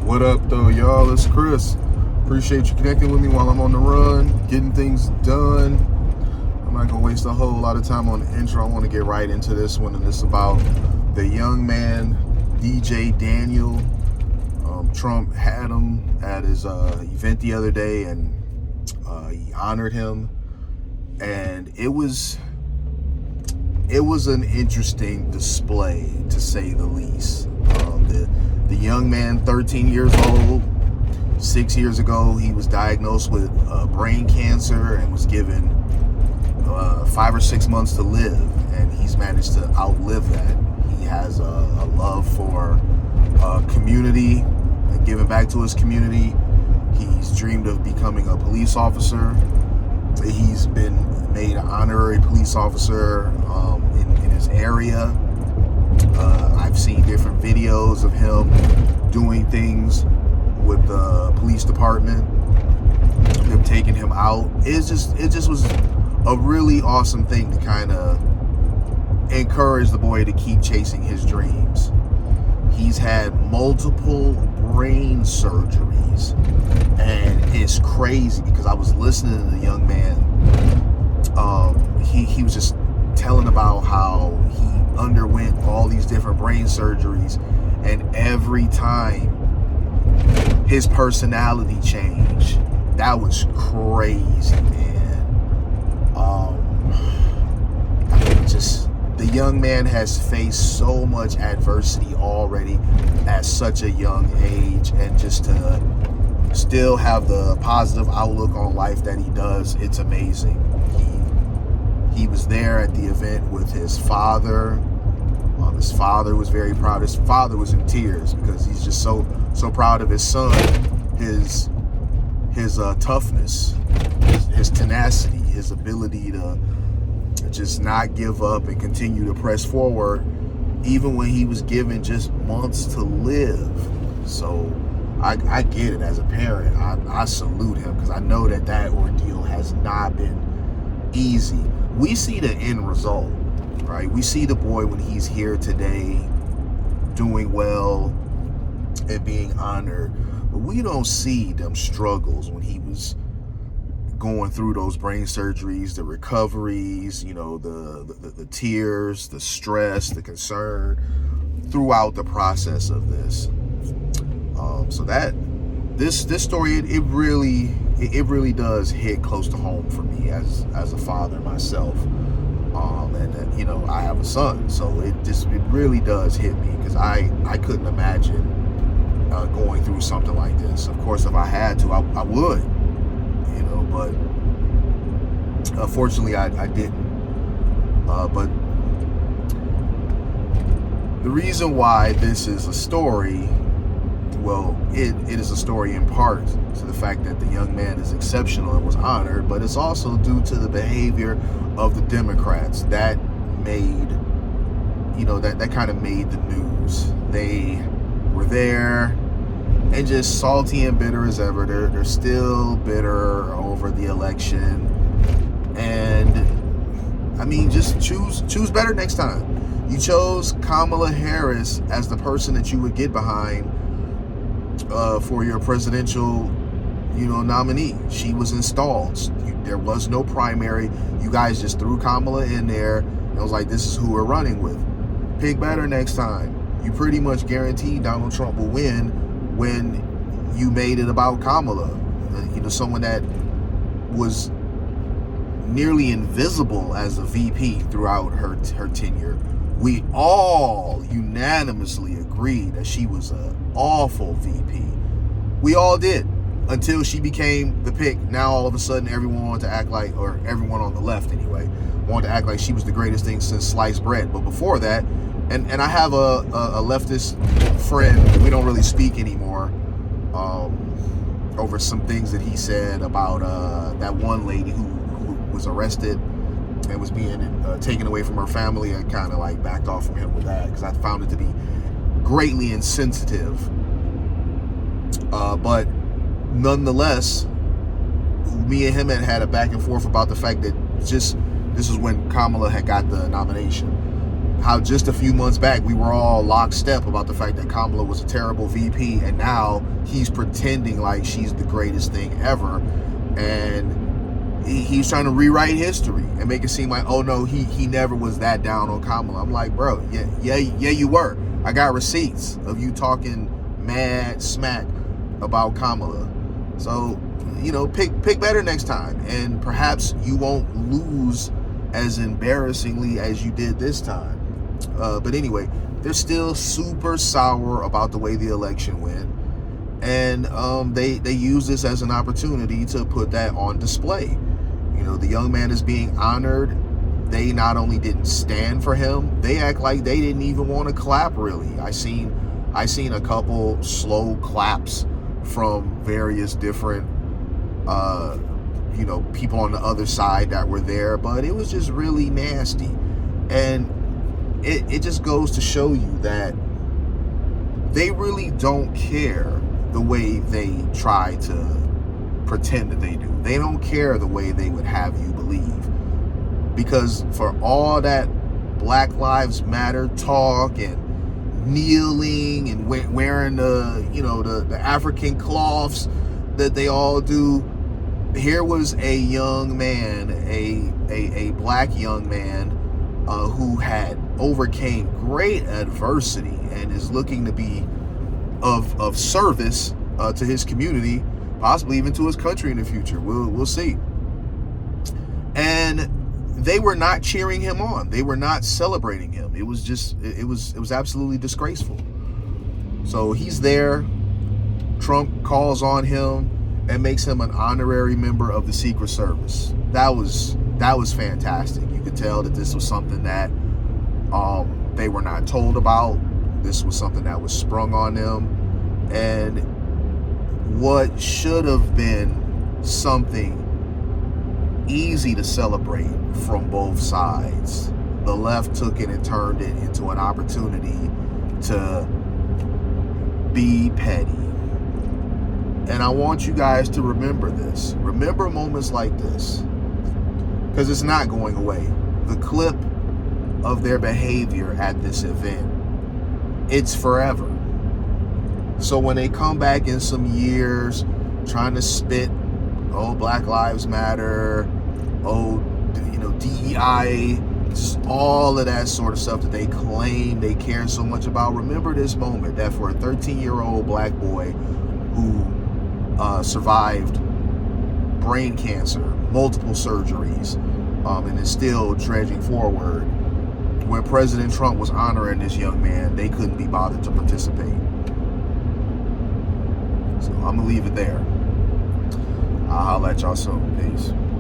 What up, though, y'all? It's Chris. Appreciate you connecting with me while I'm on the run, getting things done. I'm not going to waste a whole lot of time on the intro. I want to get right into this one, and it's about the young man, DJ Daniel. Trump had him at his event the other day, and he honored him. And it was an interesting display, to say the least. The young man, 13 years old, 6 years ago, he was diagnosed with brain cancer and was given 5 or 6 months to live, and he's managed to outlive that. He has a love for community and giving back to his community. He's dreamed of becoming a police officer. He's been made an honorary police officer in his area. I've seen different videos of him doing things with the police department, them taking him out. It just was a really awesome thing to kind of encourage the boy to keep chasing his dreams. He's had multiple brain surgeries, and it's crazy because I was listening to the young man. He was just telling about how he underwent all these different brain surgeries, and every time his personality changed. That was crazy, man. The young man has faced so much adversity already at such a young age, and just to still have the positive outlook on life that he does, it's amazing. He was there at the event with his father. His father was very proud. His father was in tears because he's just so proud of his son, his toughness, his tenacity, his ability to just not give up and continue to press forward, even when he was given just months to live. So I get it. As a parent, I salute him, because I know that ordeal has not been easy. We see the end result, right? We see the boy when he's here today doing well and being honored, but we don't see them struggles when he was going through those brain surgeries, the recoveries, the tears, the stress, the concern throughout the process of this. So that this story, it really does hit close to home for me as a father myself. And I have a son, so it really does hit me, because I couldn't imagine going through something like this. Of course, if I had to, I would, but unfortunately I didn't. But the reason why this is a story, well, it is a story in part to the fact that the young man is exceptional and was honored, but it's also due to the behavior of the Democrats that made, that kind of made the news. They were there and just salty and bitter as ever. They're still bitter over the election, and I mean, just choose better next time. You chose Kamala Harris as the person that you would get behind for your presidential, nominee. She was installed. There was no primary. You guys just threw Kamala in there and was like, this is who we're running with. Pick better next time. You pretty much guaranteed Donald Trump will win when you made it about Kamala. Someone that was nearly invisible as a VP throughout her tenure. We all unanimously agreed that she was an awful VP. We all did, until she became the pick. Now all of a sudden everyone wanted to act like, or everyone on the left anyway, wanted to act like she was the greatest thing since sliced bread. But before that, and I have a leftist friend, we don't really speak anymore, over some things that he said about that one lady who was arrested and was being taken away from her family. I kind of like backed off from him with that, because I found it to be greatly insensitive. But nonetheless, me and him had a back and forth about the fact that this is when Kamala had got the nomination. how just a few months back we were all lockstep about the fact that Kamala was a terrible VP, and now he's pretending like she's the greatest thing ever, and he's trying to rewrite history and make it seem like, oh no, he never was that down on Kamala. I'm like, bro, yeah, you were. I got receipts of you talking mad smack about Kamala. So, pick better next time, and perhaps you won't lose as embarrassingly as you did this time. But anyway, they're still super sour about the way the election went, and they use this as an opportunity to put that on display. The young man is being honored. They not only didn't stand for him, they act like they didn't even want to clap. Really, I seen a couple slow claps from various different people on the other side that were there, but it was just really nasty. And it just goes to show you that they really don't care the way they try to pretend that they do. They don't care the way they would have you believe. Because for all that Black Lives Matter talk and kneeling and wearing the African cloths that they all do, here was a young man, a black young man who had overcame great adversity and is looking to be of service to his community, possibly even to his country in the future. We'll see. And they were not cheering him on. They were not celebrating him. It was absolutely disgraceful. So he's there. Trump calls on him and makes him an honorary member of the Secret Service. That was fantastic. You could tell that this was something that they were not told about. This was something that was sprung on them. And what should have been something easy to celebrate from both sides, the left took it and turned it into an opportunity to be petty. And I want you guys to remember this. Remember moments like this, because it's not going away. The clip of their behavior at this event, it's forever. So when they come back in some years trying to spit, oh, Black Lives Matter, oh, DEI, just all of that sort of stuff that they claim they care so much about, remember this moment that for a 13-year-old black boy who survived brain cancer, multiple surgeries, and is still trudging forward, when President Trump was honoring this young man, they couldn't be bothered to participate. So I'm gonna leave it there. I'll holler at y'all soon. Peace.